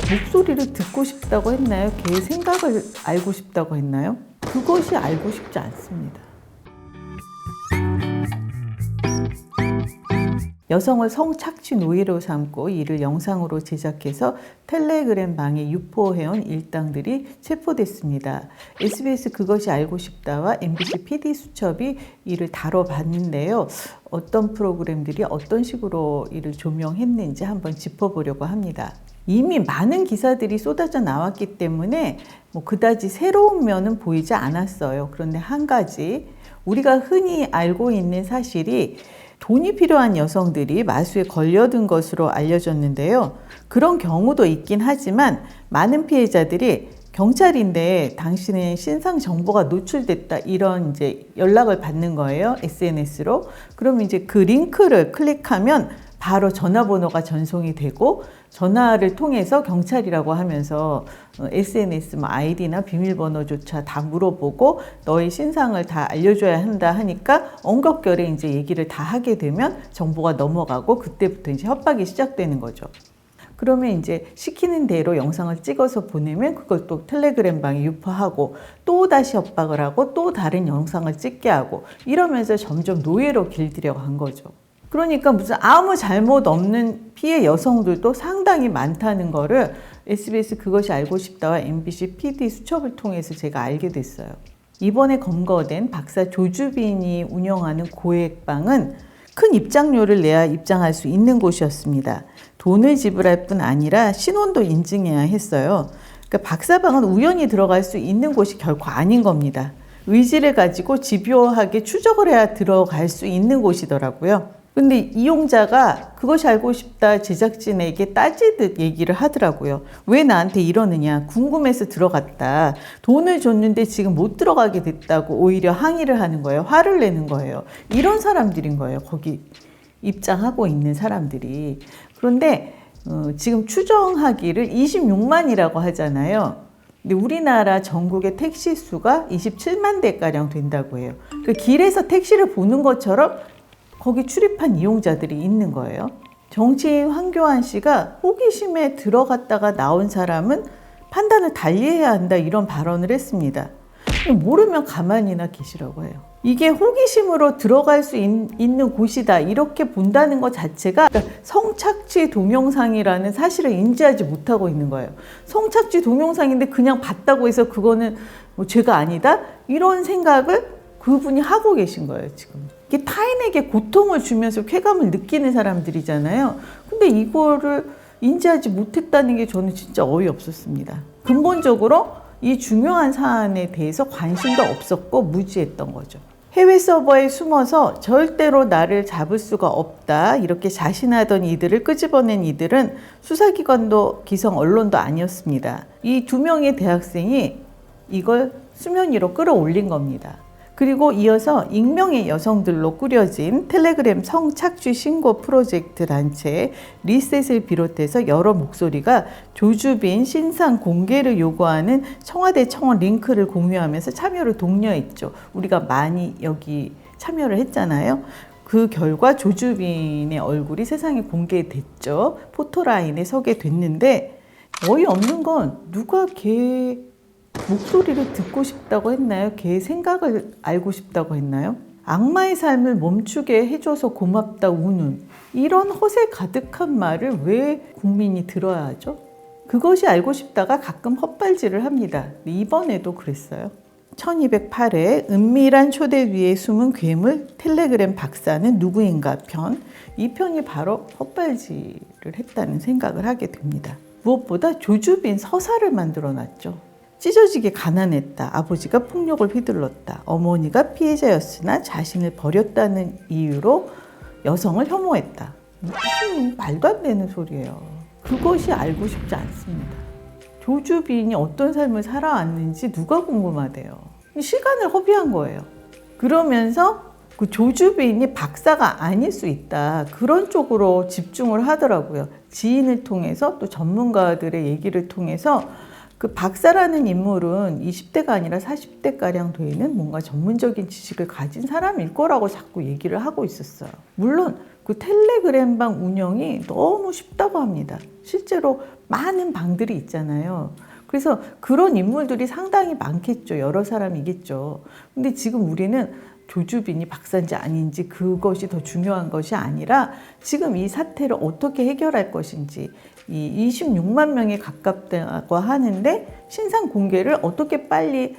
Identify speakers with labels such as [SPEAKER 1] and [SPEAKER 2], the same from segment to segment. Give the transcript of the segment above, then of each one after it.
[SPEAKER 1] 목소리를 듣고 싶다고 했나요? 걔의 생각을 알고 싶다고 했나요? 그것이 알고 싶지 않습니다. 여성을 성착취 노예로 삼고 이를 영상으로 제작해서 텔레그램 방에 유포해온 일당들이 체포됐습니다. SBS 그것이 알고 싶다와 MBC PD수첩이 이를 다뤄봤는데요. 어떤 프로그램들이 어떤 식으로 이를 조명했는지 한번 짚어보려고 합니다. 이미 많은 기사들이 쏟아져 나왔기 때문에 그다지 새로운 면은 보이지 않았어요. 그런데 한 가지 우리가 흔히 알고 있는 사실이 돈이 필요한 여성들이 마수에 걸려든 것으로 알려졌는데요. 그런 경우도 있긴 하지만 많은 피해자들이 경찰인데 당신의 신상 정보가 노출됐다 이런 연락을 받는 거예요. SNS로. 그러면 그 링크를 클릭하면 바로 전화번호가 전송이 되고 전화를 통해서 경찰이라고 하면서 SNS 아이디나 비밀번호조차 다 물어보고 너의 신상을 다 알려줘야 한다 하니까 엉겁결에 얘기를 다 하게 되면 정보가 넘어가고 그때부터 협박이 시작되는 거죠. 그러면 시키는 대로 영상을 찍어서 보내면 그걸 또 텔레그램 방에 유포하고 또 다시 협박을 하고 또 다른 영상을 찍게 하고 이러면서 점점 노예로 길들여 간 거죠. 그러니까 무슨 아무 잘못 없는 피해 여성들도 상당히 많다는 거를 SBS 그것이 알고 싶다와 MBC PD수첩을 통해서 제가 알게 됐어요. 이번에 검거된 박사 조주빈이 운영하는 고액방은 큰 입장료를 내야 입장할 수 있는 곳이었습니다. 돈을 지불할 뿐 아니라 신원도 인증해야 했어요. 그러니까 박사방은 우연히 들어갈 수 있는 곳이 결코 아닌 겁니다. 의지를 가지고 집요하게 추적을 해야 들어갈 수 있는 곳이더라고요. 근데 이용자가 그것이 알고 싶다 제작진에게 따지듯 얘기를 하더라고요. 왜 나한테 이러느냐 궁금해서 들어갔다. 돈을 줬는데 지금 못 들어가게 됐다고 오히려 항의를 하는 거예요. 화를 내는 거예요. 이런 사람들인 거예요. 거기 입장하고 있는 사람들이. 그런데 지금 추정하기를 26만이라고 하잖아요. 근데 우리나라 전국의 택시 수가 27만 대가량 된다고 해요. 그 길에서 택시를 보는 것처럼 거기 출입한 이용자들이 있는 거예요. 정치인 황교안 씨가 호기심에 들어갔다가 나온 사람은 판단을 달리해야 한다 이런 발언을 했습니다. 모르면 가만히나 계시라고 해요. 이게 호기심으로 들어갈 수 있는 곳이다 이렇게 본다는 것 자체가 성착취 동영상이라는 사실을 인지하지 못하고 있는 거예요. 성착취 동영상인데 그냥 봤다고 해서 그거는 죄가 아니다? 이런 생각을 그분이 하고 계신 거예요, 지금. 이게 타인에게 고통을 주면서 쾌감을 느끼는 사람들이잖아요. 근데 이거를 인지하지 못했다는 게 저는 진짜 어이없었습니다. 근본적으로 이 중요한 사안에 대해서 관심도 없었고 무지했던 거죠. 해외 서버에 숨어서 절대로 나를 잡을 수가 없다 이렇게 자신하던 이들을 끄집어낸 이들은 수사기관도 기성 언론도 아니었습니다. 이 2명의 대학생이 이걸 수면 위로 끌어올린 겁니다. 그리고 이어서 익명의 여성들로 꾸려진 텔레그램 성착취 신고 프로젝트 단체 리셋을 비롯해서 여러 목소리가 조주빈 신상 공개를 요구하는 청와대 청원 링크를 공유하면서 참여를 독려했죠. 우리가 많이 여기 참여를 했잖아요. 그 결과 조주빈의 얼굴이 세상에 공개됐죠. 포토라인에 서게 됐는데 어이없는 건 누가 걔 목소리를 듣고 싶다고 했나요? 걔의 생각을 알고 싶다고 했나요? 악마의 삶을 멈추게 해줘서 고맙다 우는 이런 허세 가득한 말을 왜 국민이 들어야 하죠? 그것이 알고 싶다가 가끔 헛발질을 합니다. 이번에도 그랬어요. 1208회 은밀한 초대 위에 숨은 괴물 텔레그램 박사는 누구인가 편. 이 편이 바로 헛발질을 했다는 생각을 하게 됩니다. 무엇보다 조주빈 서사를 만들어 놨죠. 찢어지게 가난했다. 아버지가 폭력을 휘둘렀다. 어머니가 피해자였으나 자신을 버렸다는 이유로 여성을 혐오했다. 무슨 말도 안 되는 소리예요. 그것이 알고 싶지 않습니다. 조주빈이 어떤 삶을 살아왔는지 누가 궁금하대요. 시간을 허비한 거예요. 그러면서 그 조주빈이 박사가 아닐 수 있다. 그런 쪽으로 집중을 하더라고요. 지인을 통해서 또 전문가들의 얘기를 통해서 그 박사라는 인물은 20대가 아니라 40대가량 되는 뭔가 전문적인 지식을 가진 사람일 거라고 자꾸 얘기를 하고 있었어요. 물론 그 텔레그램 방 운영이 너무 쉽다고 합니다. 실제로 많은 방들이 있잖아요. 그래서 그런 인물들이 상당히 많겠죠. 여러 사람이겠죠. 근데 지금 우리는 조주빈이 박사인지 아닌지 그것이 더 중요한 것이 아니라 지금 이 사태를 어떻게 해결할 것인지, 이 26만 명에 가깝다고 하는데 신상 공개를 어떻게 빨리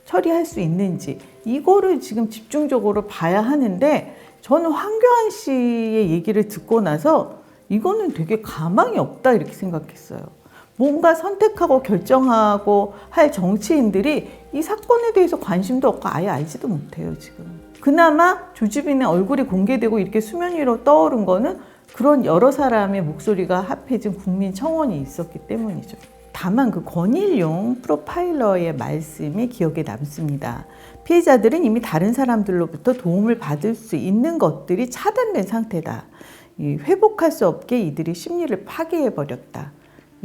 [SPEAKER 1] 처리할 수 있는지, 이거를 지금 집중적으로 봐야 하는데, 저는 황교안 씨의 얘기를 듣고 나서 이거는 되게 가망이 없다 이렇게 생각했어요. 뭔가 선택하고 결정하고 할 정치인들이 이 사건에 대해서 관심도 없고 아예 알지도 못해요, 지금. 그나마 조주빈의 얼굴이 공개되고 이렇게 수면 위로 떠오른 거는 그런 여러 사람의 목소리가 합해진 국민청원이 있었기 때문이죠. 다만 그 권일용 프로파일러의 말씀이 기억에 남습니다. 피해자들은 이미 다른 사람들로부터 도움을 받을 수 있는 것들이 차단된 상태다. 회복할 수 없게 이들이 심리를 파괴해버렸다.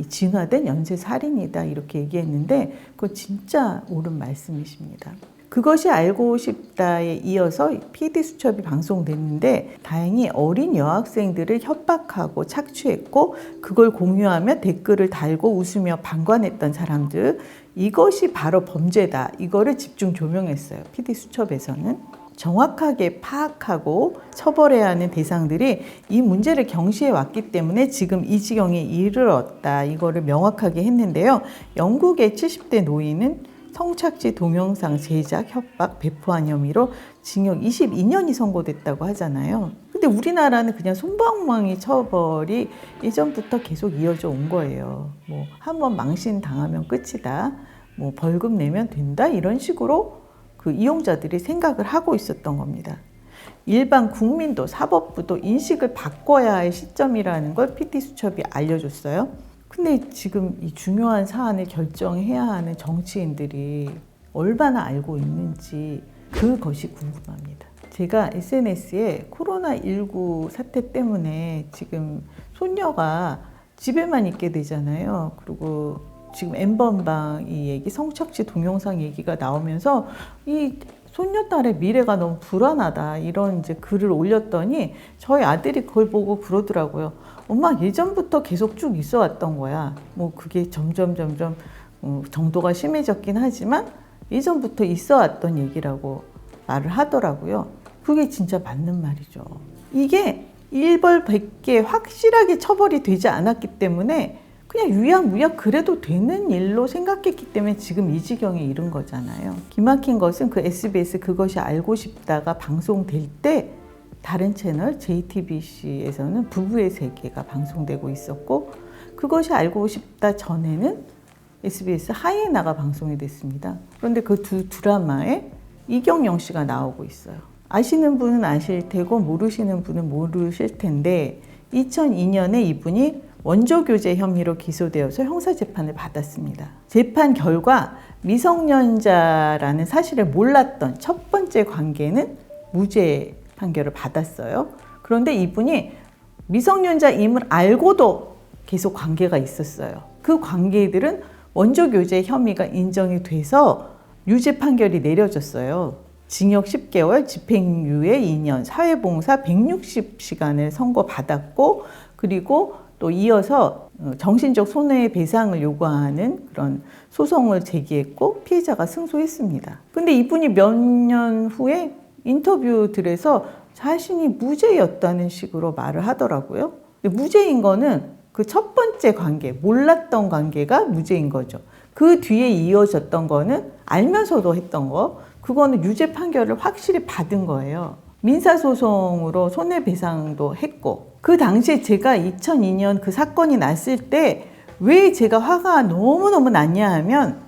[SPEAKER 1] 진화된 연쇄살인이다 이렇게 얘기했는데 그거 진짜 옳은 말씀이십니다. 그것이 알고 싶다에 이어서 PD수첩이 방송됐는데 다행히 어린 여학생들을 협박하고 착취했고 그걸 공유하며 댓글을 달고 웃으며 방관했던 사람들, 이것이 바로 범죄다. 이거를 집중 조명했어요. PD수첩에서는. 정확하게 파악하고 처벌해야 하는 대상들이 이 문제를 경시해 왔기 때문에 지금 이 지경에 이르렀다. 이거를 명확하게 했는데요. 영국의 70대 노인은 성착취 동영상 제작, 협박, 배포한 혐의로 징역 22년이 선고됐다고 하잖아요. 근데 우리나라는 그냥 솜방망이 처벌이 예전부터 계속 이어져 온 거예요. 뭐 한번 망신 당하면 끝이다. 뭐 벌금 내면 된다. 이런 식으로 그 이용자들이 생각을 하고 있었던 겁니다. 일반 국민도 사법부도 인식을 바꿔야 할 시점이라는 걸 PD수첩이 알려줬어요. 근데 지금 이 중요한 사안을 결정해야 하는 정치인들이 얼마나 알고 있는지 그것이 궁금합니다. 제가 SNS에 코로나19 사태 때문에 지금 손녀가 집에만 있게 되잖아요. 그리고 지금 N번방 이 얘기, 성착취 동영상 얘기가 나오면서 이 손녀딸의 미래가 너무 불안하다 이런 이제 글을 올렸더니 저희 아들이 그걸 보고 그러더라고요. 엄마 예전부터 계속 쭉 있어 왔던 거야. 뭐 그게 점점 정도가 심해졌긴 하지만 예전부터 있어 왔던 얘기라고 말을 하더라고요. 그게 진짜 맞는 말이죠. 이게 일벌백계 확실하게 처벌이 되지 않았기 때문에 그냥 유야무야 그래도 되는 일로 생각했기 때문에 지금 이 지경에 이른 거잖아요. 기막힌 것은 그 SBS 그것이 알고 싶다가 방송될 때 다른 채널 JTBC에서는 부부의 세계가 방송되고 있었고 그것이 알고 싶다 전에는 SBS 하이에나가 방송이 됐습니다. 그런데 그 두 드라마에 이경영 씨가 나오고 있어요. 아시는 분은 아실 테고 모르시는 분은 모르실 텐데 2002년에 이분이 원조교제 혐의로 기소되어서 형사재판을 받았습니다. 재판 결과 미성년자라는 사실을 몰랐던 첫 번째 관계는 무죄 판결을 받았어요. 그런데 이분이 미성년자임을 알고도 계속 관계가 있었어요. 그 관계들은 원조교제 혐의가 인정이 돼서 유죄 판결이 내려졌어요. 징역 10개월, 집행유예 2년, 사회봉사 160시간을 선고받았고 그리고 또 이어서 정신적 손해배상을 요구하는 그런 소송을 제기했고 피해자가 승소했습니다. 근데 이분이 몇 년 후에 인터뷰들에서 자신이 무죄였다는 식으로 말을 하더라고요. 무죄인 거는 그 첫 번째 관계, 몰랐던 관계가 무죄인 거죠. 그 뒤에 이어졌던 거는 알면서도 했던 거, 그거는 유죄 판결을 확실히 받은 거예요. 민사소송으로 손해배상도 했고 그 당시에 제가 2002년 그 사건이 났을 때 왜 제가 화가 너무너무 났냐 하면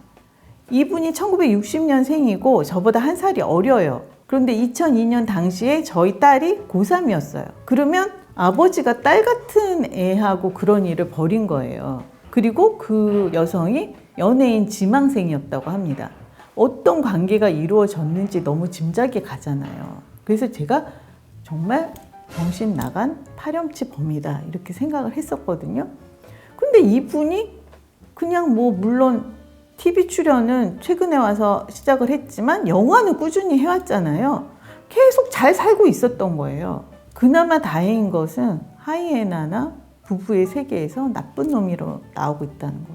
[SPEAKER 1] 이분이 1960년생이고 저보다 한 살이 어려요. 그런데 2002년 당시에 저희 딸이 고3이었어요. 그러면 아버지가 딸 같은 애하고 그런 일을 벌인 거예요. 그리고 그 여성이 연예인 지망생이었다고 합니다. 어떤 관계가 이루어졌는지 너무 짐작이 가잖아요. 그래서 제가 정말 정신 나간 파렴치 범이다 이렇게 생각을 했었거든요. 근데 이분이 그냥 뭐 물론 TV 출연은 최근에 와서 시작을 했지만 영화는 꾸준히 해왔잖아요. 계속 잘 살고 있었던 거예요. 그나마 다행인 것은 하이에나나 부부의 세계에서 나쁜 놈으로 나오고 있다는 거.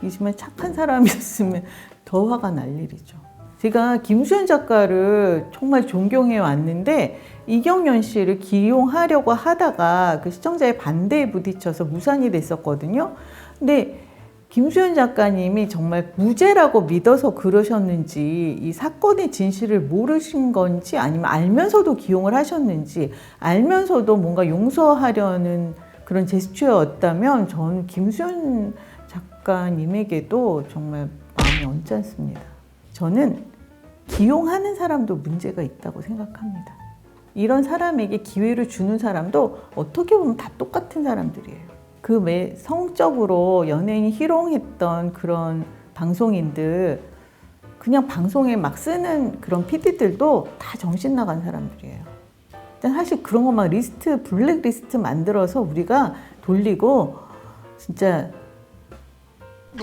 [SPEAKER 1] 이지만 착한 사람이었으면 더 화가 날 일이죠. 제가 김수현 작가를 정말 존경해 왔는데 이경련 씨를 기용하려고 하다가 그 시청자의 반대에 부딪혀서 무산이 됐었거든요. 근데 김수현 작가님이 정말 무죄라고 믿어서 그러셨는지, 이 사건의 진실을 모르신 건지, 아니면 알면서도 기용을 하셨는지, 알면서도 뭔가 용서하려는 그런 제스처였다면 저는 김수현 작가님에게도 정말 마음이 언짢습니다. 저는 기용하는 사람도 문제가 있다고 생각합니다. 이런 사람에게 기회를 주는 사람도 어떻게 보면 다 똑같은 사람들이에요. 그 성적으로 연예인이 희롱했던 그런 방송인들, 그냥 방송에 막 쓰는 그런 PD들도 다 정신 나간 사람들이에요. 사실 그런 것만 블랙리스트 만들어서 우리가 돌리고 진짜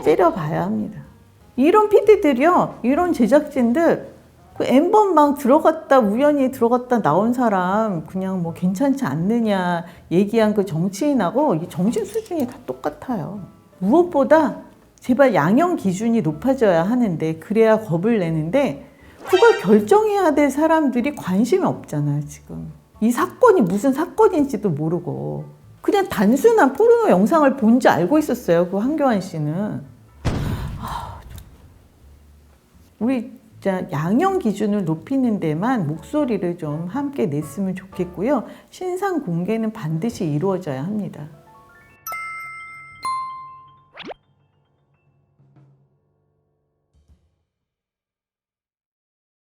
[SPEAKER 1] 째려봐야 합니다. 이런 PD들이요, 이런 제작진들, 그 N번 막 우연히 들어갔다 나온 사람 그냥 뭐 괜찮지 않느냐 얘기한 그 정치인하고 이 정신 수준이 다 똑같아요. 무엇보다 제발 양형 기준이 높아져야 하는데, 그래야 겁을 내는데 그걸 결정해야 될 사람들이 관심이 없잖아요. 지금 이 사건이 무슨 사건인지도 모르고 그냥 단순한 포르노 영상을 본지 알고 있었어요. 그 한교안 씨는. 우리 진짜 양형 기준을 높이는 데만 목소리를 좀 함께 냈으면 좋겠고요. 신상 공개는 반드시 이루어져야 합니다.